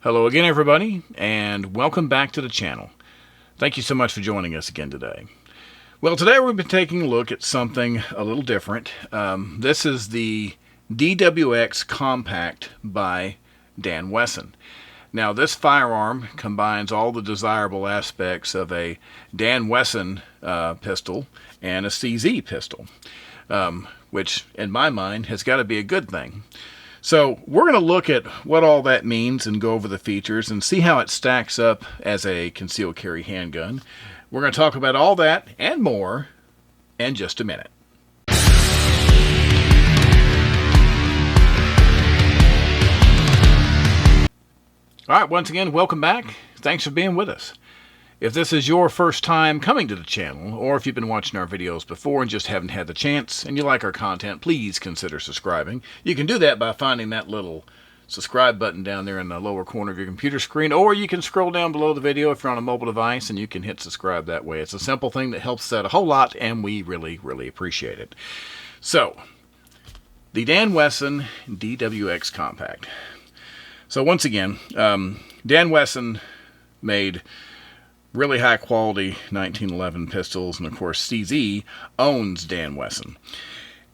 Hello again, everybody, and welcome back to the channel. Thank you so much for joining us again today. Well, today we've been taking a look at something a little different. This is the Dwx Compact by Dan Wesson. Now, this firearm combines all the desirable aspects of a Dan Wesson pistol and a CZ pistol, which, in my mind, has got to be a good thing. So we're going to look at what all that means and go over the features and see how it stacks up as a concealed carry handgun. We're going to talk about all that and more in just a minute. All right, once again, welcome back. Thanks for being with us. If this is your first time coming to the channel, or if you've been watching our videos before and just haven't had the chance and you like our content, please consider subscribing. You can do that by finding that little subscribe button down there in the lower corner of your computer screen, or you can scroll down below the video if you're on a mobile device and you can hit subscribe that way. It's a simple thing that helps us out a whole lot, and we really, really appreciate it. So, the Dan Wesson Dwx Compact. So once again, Dan Wesson made really high quality 1911 pistols, and of course CZ owns Dan Wesson.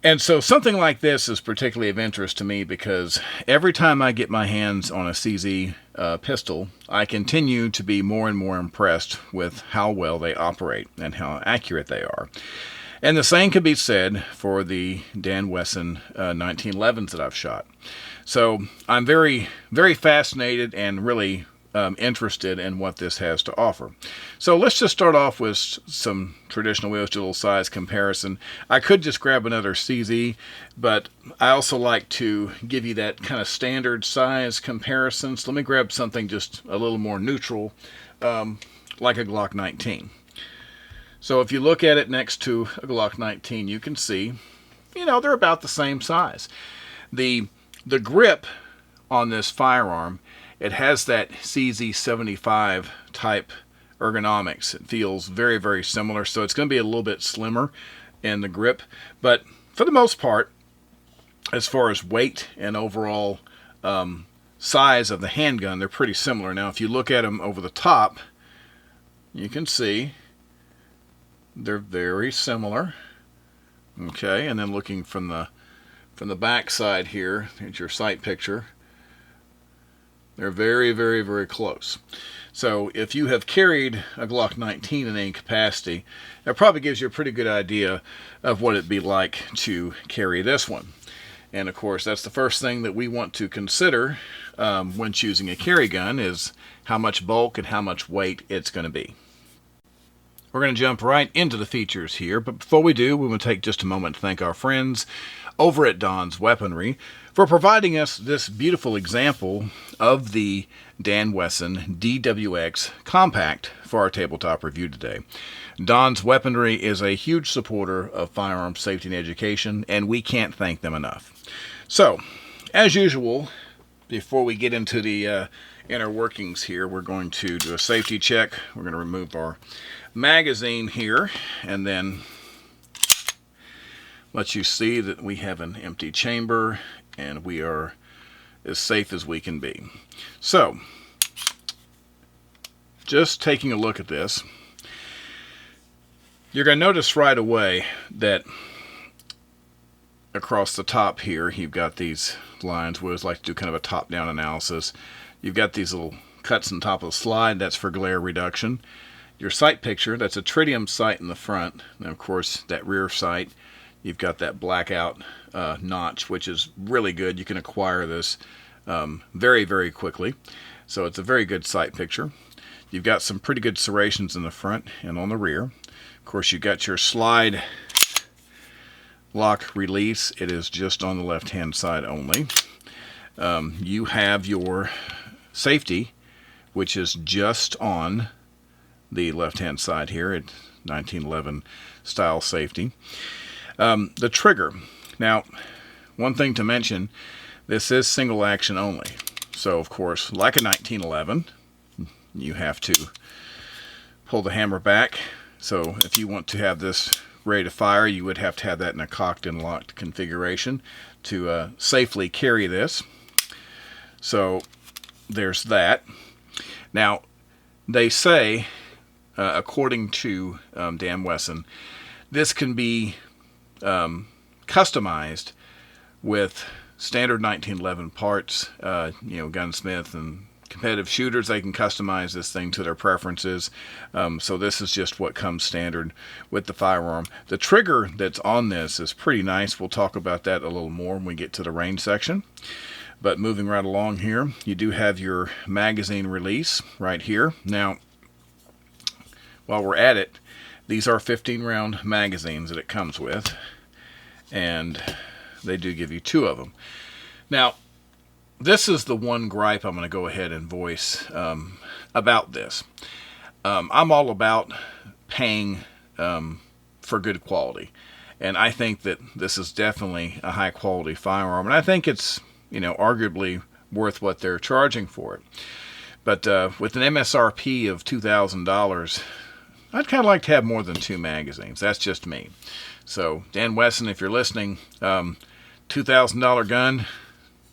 And so something like this is particularly of interest to me because every time I get my hands on a CZ pistol, I continue to be more and more impressed with how well they operate and how accurate they are. And the same could be said for the Dan Wesson 1911s that I've shot. So I'm very, very fascinated and really interested in what this has to offer. So let's just start off with some traditional wheel steel size comparison. I could just grab another CZ, but I also like to give you that kind of standard size comparison. So let me grab something just a little more neutral, like a Glock 19. So if you look at it next to a Glock 19, you can see, they're about the same size. The grip on this firearm, it has that CZ75 type ergonomics. It feels very, very similar, so it's going to be a little bit slimmer in the grip. But for the most part, as far as weight and overall size of the handgun, they're pretty similar. Now, if you look at them over the top, you can see they're very similar. Okay, and then looking from the back side here, here's your sight picture. They're very, very, very close. So if you have carried a Glock 19 in any capacity, that probably gives you a pretty good idea of what it'd be like to carry this one. And of course, that's the first thing that we want to consider when choosing a carry gun is how much bulk and how much weight it's going to be. We're going to jump right into the features here, but before we do, we want to take just a moment to thank our friends over at Don's Weaponry for providing us this beautiful example of the Dan Wesson Dwx Compact for our tabletop review today. Don's Weaponry is a huge supporter of firearm safety and education, and we can't thank them enough. So, as usual, before we get into the inner workings here, we're going to do a safety check. We're going to remove our magazine here and then let you see that we have an empty chamber and we are as safe as we can be. So, just taking a look at this, you're going to notice right away that across the top here, you've got these lines. We always like to do kind of a top-down analysis. You've got these little cuts on top of the slide. That's for glare reduction. Your sight picture, that's a tritium sight in the front. And of course, that rear sight, you've got that blackout notch, which is really good. You can acquire this very, very quickly. So it's a very good sight picture. You've got some pretty good serrations in the front and on the rear. Of course, you've got your slide lock release. It is just on the left-hand side only. You have your safety, which is just on the left-hand side here at 1911 style safety. The trigger. Now, one thing to mention, this is single action only. So, of course, like a 1911, you have to pull the hammer back. So, if you want to have this ready to fire, you would have to have that in a cocked and locked configuration to safely carry this. So, there's that. Now, they say, according to Dan Wesson, this can be customized with standard 1911 parts. Gunsmith and competitive shooters, they can customize this thing to their preferences. So this is just what comes standard with the firearm. The trigger that's on this is pretty nice. We'll talk about that a little more when we get to the range section. But moving right along here, you do have your magazine release right here. Now, while we're at it, these are 15-round magazines that it comes with, and they do give you 2 of them. Now, this is the one gripe I'm going to go ahead and voice about this. I'm all about paying for good quality, and I think that this is definitely a high-quality firearm, and I think it's arguably worth what they're charging for it. But with an MSRP of $2,000, I'd kind of like to have more than 2 magazines. That's just me. So, Dan Wesson, if you're listening, $2,000 gun,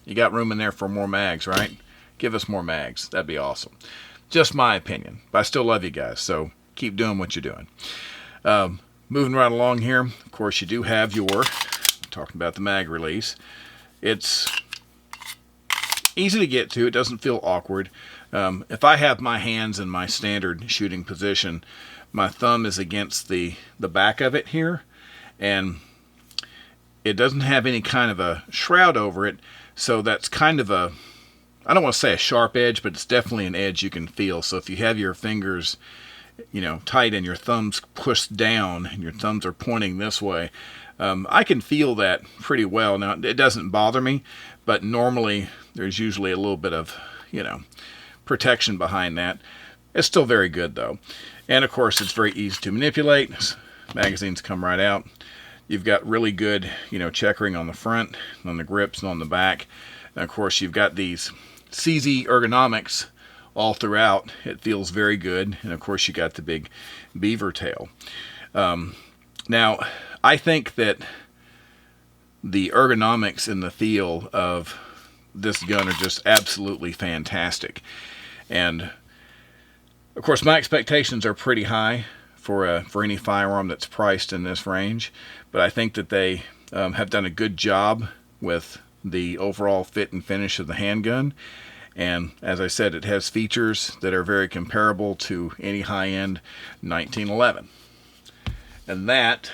you got room in there for more mags, right? Give us more mags. That'd be awesome. Just my opinion. But I still love you guys, so keep doing what you're doing. Moving right along here, of course, you do have your, talking about the mag release. It's easy to get to. It doesn't feel awkward. If I have my hands in my standard shooting position, my thumb is against the back of it here, and it doesn't have any kind of a shroud over it, so that's kind of a, I don't want to say a sharp edge, but it's definitely an edge you can feel. So if you have your fingers, tight and your thumbs pushed down and your thumbs are pointing this way, I can feel that pretty well. Now, it doesn't bother me, but normally there's usually a little bit of, protection behind that. It's still very good, though. And, of course, it's very easy to manipulate. Magazines come right out. You've got really good, checkering on the front, on the grips, and on the back. And, of course, you've got these CZ ergonomics all throughout. It feels very good. And, of course, you got the big beaver tail. Now, I think that the ergonomics and the feel of this gun are just absolutely fantastic. And, of course, my expectations are pretty high for any firearm that's priced in this range. But I think that they have done a good job with the overall fit and finish of the handgun. And as I said, it has features that are very comparable to any high-end 1911. And that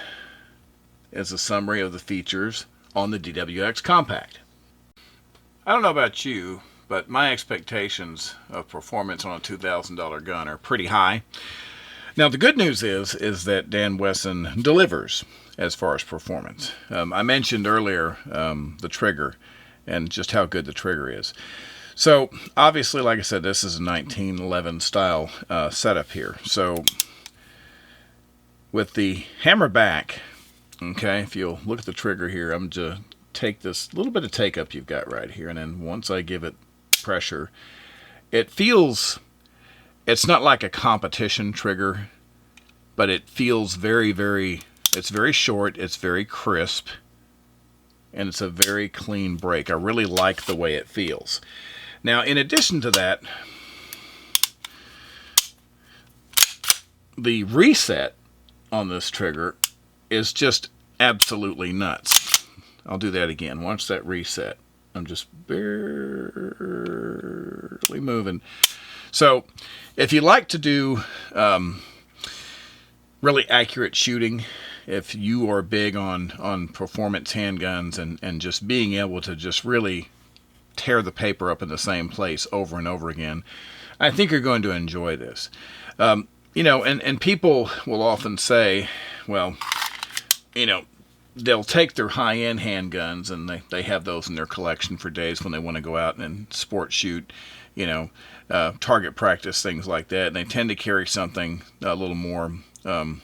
is a summary of the features on the DWX Compact. I don't know about you, but my expectations of performance on a $2,000 gun are pretty high. Now, the good news is that Dan Wesson delivers as far as performance. I mentioned earlier the trigger and just how good the trigger is. So, obviously, like I said, this is a 1911 style setup here. So, with the hammer back, okay, if you'll look at the trigger here, I'm going to take this little bit of take up you've got right here, and then once I give it pressure, it feels, it's not like a competition trigger, but it feels very, very, it's very short, it's very crisp, and it's a very clean break. I really like the way it feels. Now, in addition to that, the reset on this trigger is just absolutely nuts. I'll do that again. Watch that reset. I'm just barely moving. So, if you like to do really accurate shooting, if you are big on performance handguns and just being able to just really tear the paper up in the same place over and over again, I think you're going to enjoy this. And people will often say, well, they'll take their high-end handguns and they have those in their collection for days when they want to go out and sport shoot, target practice, things like that. And they tend to carry something a little more, I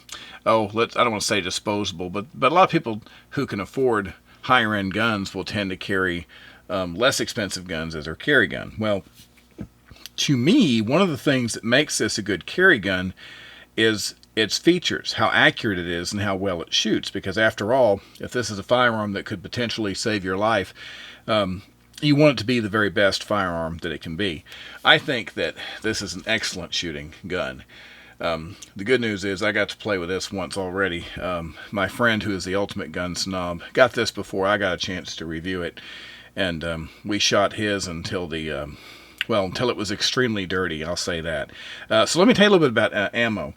don't want to say disposable, but a lot of people who can afford higher-end guns will tend to carry less expensive guns as their carry gun. Well, to me, one of the things that makes this a good carry gun is its features, how accurate it is and how well it shoots. Because after all, if this is a firearm that could potentially save your life, you want it to be the very best firearm that it can be. I think that this is an excellent shooting gun. The good news is I got to play with this once already. My friend, who is the ultimate gun snob, got this before I got a chance to review it, and we shot his until until it was extremely dirty, I'll say that. So let me tell you a little bit about ammo.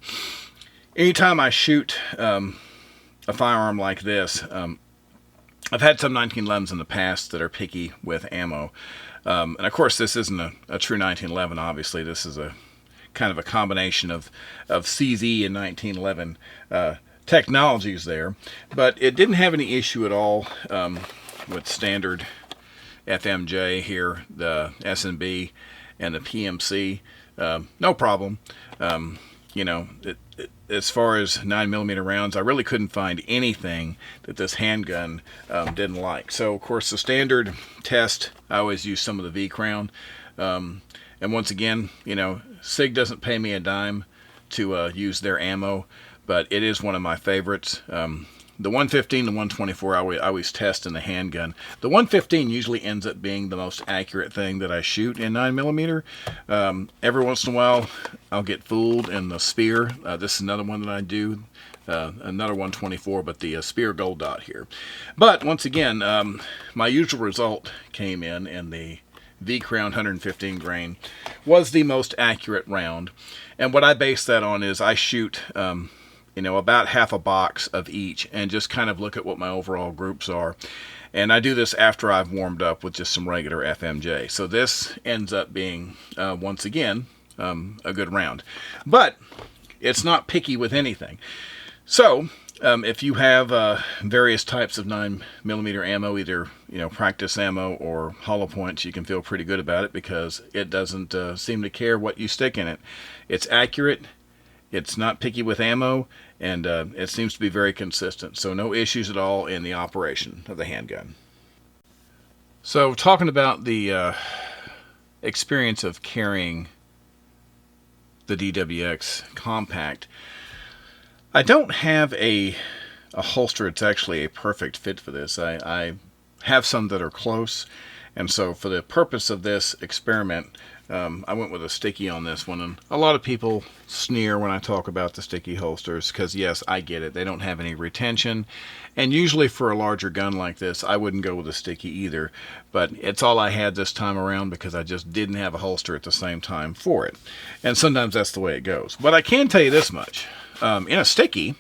Anytime I shoot a firearm like this, I've had some 1911s in the past that are picky with ammo. And of course, this isn't a true 1911, obviously. This is a kind of a combination of CZ and 1911 technologies there. But it didn't have any issue at all with standard FMJ here, the S&B and the PMC. No problem. As far as 9mm rounds, I really couldn't find anything that this handgun didn't like. So, of course, the standard test, I always use some of the V-Crown. And once again, SIG doesn't pay me a dime to use their ammo, but it is one of my favorites. The 115 and 124 I always test in the handgun. The 115 usually ends up being the most accurate thing that I shoot in 9mm. Every once in a while, I'll get fooled in the Spear. This is another one that I do. Another 124, but the Spear Gold Dot here. But once again, my usual result came in the V-Crown 115 grain was the most accurate round. And what I base that on is I shoot about half a box of each and just kind of look at what my overall groups are. And I do this after I've warmed up with just some regular FMJ. So this ends up being, once again, a good round. But it's not picky with anything. So if you have various types of 9mm ammo, either practice ammo or hollow points, you can feel pretty good about it because it doesn't seem to care what you stick in it. It's accurate. It's not picky with ammo, and it seems to be very consistent. So no issues at all in the operation of the handgun. So talking about the experience of carrying the DWX Compact, I don't have a holster. It's actually a perfect fit for this. I have some that are close, and so for the purpose of this experiment, I went with a sticky on this one, and a lot of people sneer when I talk about the sticky holsters because, yes, I get it. They don't have any retention, and usually for a larger gun like this, I wouldn't go with a sticky either, but it's all I had this time around because I just didn't have a holster at the same time for it, and sometimes that's the way it goes. But I can tell you this much. In a sticky,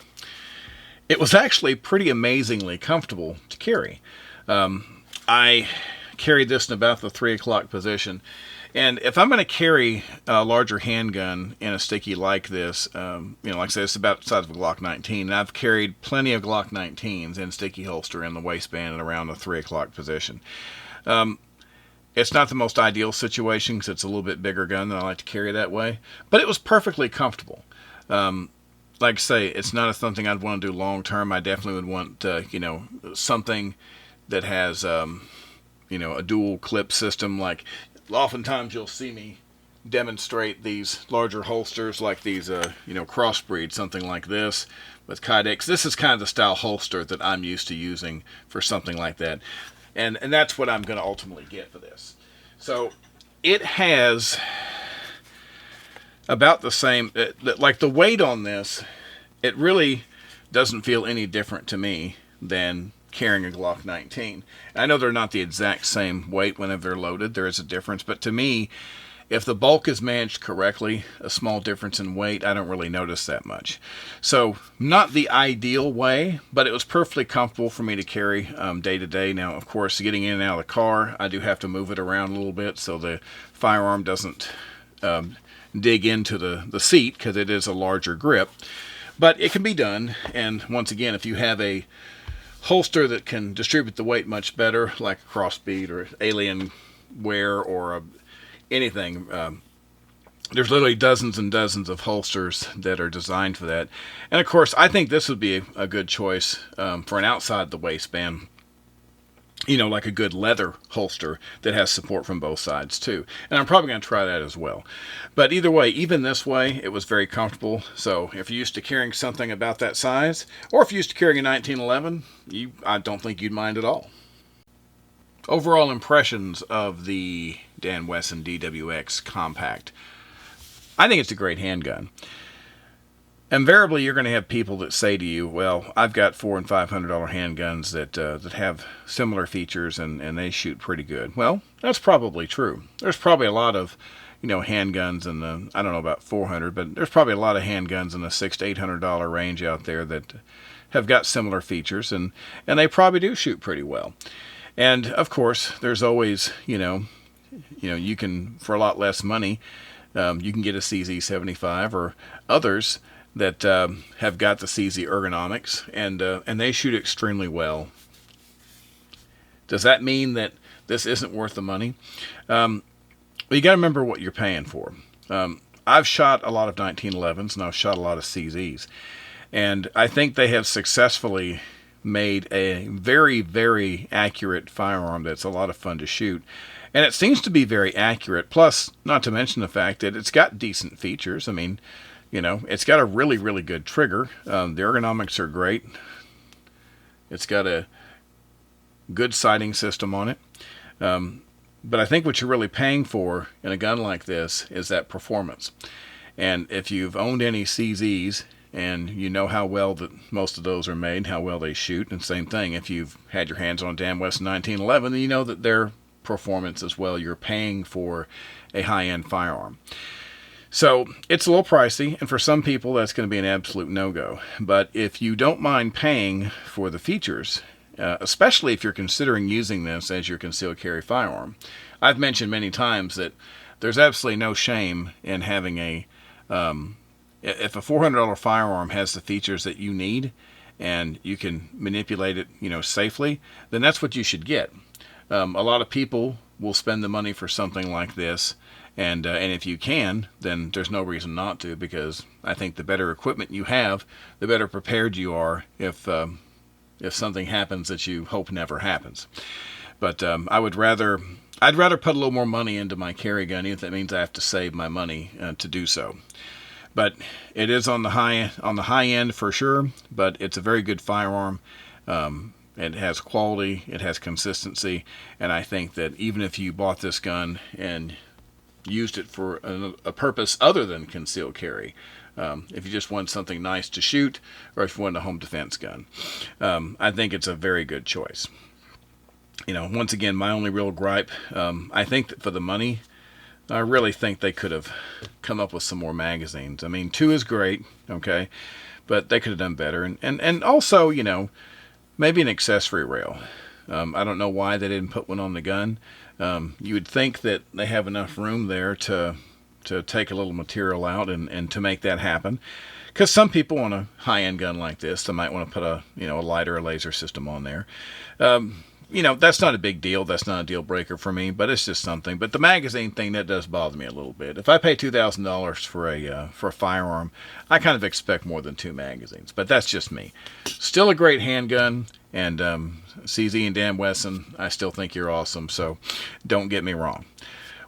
it was actually pretty amazingly comfortable to carry. I carried this in about the 3 o'clock position. And if I'm going to carry a larger handgun in a sticky like this, like I said, it's about the size of a Glock 19. And I've carried plenty of Glock 19s in sticky holster in the waistband and around the 3 o'clock position. It's not the most ideal situation because it's a little bit bigger gun than I like to carry that way. But it was perfectly comfortable. Like I say, it's not something I'd want to do long term. I definitely would want, something that has, a dual clip system. Like oftentimes you'll see me demonstrate these larger holsters, like these, crossbreed, something like this with Kydex. This is kind of the style holster that I'm used to using for something like that, and that's what I'm going to ultimately get for this. So it has about the same, like the weight on this, it really doesn't feel any different to me than carrying a Glock 19. I know they're not the exact same weight whenever they're loaded. There is a difference, but to me, if the bulk is managed correctly, a small difference in weight, I don't really notice that much. So not the ideal way, but it was perfectly comfortable for me to carry day to day. Now, of course, getting in and out of the car, I do have to move it around a little bit so the firearm doesn't dig into the seat because it is a larger grip. But it can be done, and once again, if you have a holster that can distribute the weight much better, like a Crossbead or Alienware or anything, there's literally dozens and dozens of holsters that are designed for that. And of course, I think this would be a good choice for an outside the waistband, like a good leather holster that has support from both sides too. And I'm probably going to try that as well. But either way, even this way, it was very comfortable. So if you're used to carrying something about that size, or if you're used to carrying a 1911, I don't think you'd mind at all. overall impressions of the Wesson Dwx Compact. I think it's a great handgun. Invariably, you're going to have people that say to you, well, I've got $400 and $500 handguns that have similar features and they shoot pretty good. Well, that's probably true. There's probably a lot of, handguns in the, I don't know about 400, but there's probably a lot of handguns in the $600 to $800 range out there that have got similar features, and they probably do shoot pretty well. And of course, there's always, you can, for a lot less money, you can get a CZ75 or others that have got the CZ ergonomics, and they shoot extremely well. Does that mean that this isn't worth the money? Well, you got to remember what you're paying for. I've shot a lot of 1911s, and I've shot a lot of CZs, and I think they have successfully made a very, very accurate firearm that's a lot of fun to shoot. And it seems to be very accurate, plus, not to mention the fact that it's got decent features. I mean, it's got a really, really good trigger. The ergonomics are great. It's got a good sighting system on it. But I think what you're really paying for in a gun like this is that performance. And if you've owned any CZs, and you know how well that most of those are made, how well they shoot, and same thing, if you've had your hands on a Dan Wesson 1911, then you know that their performance as well. You're paying for a high-end firearm. So it's a little pricey, and for some people that's going to be an absolute no-go. But if you don't mind paying for the features, especially if you're considering using this as your concealed carry firearm, I've mentioned many times that there's absolutely no shame in having a if a $400 firearm has the features that you need and you can manipulate it, safely, then that's what you should get. A lot of people will spend the money for something like this, and if you can, then there's no reason not to, because I think the better equipment you have, the better prepared you are if something happens that you hope never happens. But I'd rather put a little more money into my carry gun, even if that means I have to save my money to do so. But it is on the high end for sure, but it's a very good firearm. It has quality, it has consistency, and I think that even if you bought this gun and used it for a purpose other than concealed carry, if you just want something nice to shoot, or if you want a home defense gun, I think it's a very good choice. Once again, my only real gripe, I think that for the money, I really think they could have come up with some more magazines. I mean, 2 is great, okay, but they could have done better. And also, maybe an accessory rail. I don't know why they didn't put one on the gun. You would think that they have enough room there to take a little material out and to make that happen. Because some people on a high-end gun like this, they might want to put a light or a laser system on there. That's not a big deal. That's not a deal breaker for me, but it's just something. But the magazine thing, that does bother me a little bit. If I pay $2,000 for a firearm, I kind of expect more than 2 magazines. But that's just me. Still a great handgun, and CZ and Dan Wesson, I still think you're awesome. So don't get me wrong.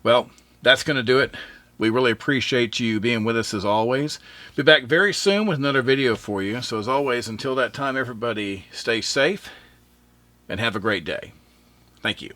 Well, that's going to do it. We really appreciate you being with us as always. Be back very soon with another video for you. So as always, until that time, everybody stay safe and have a great day. Thank you.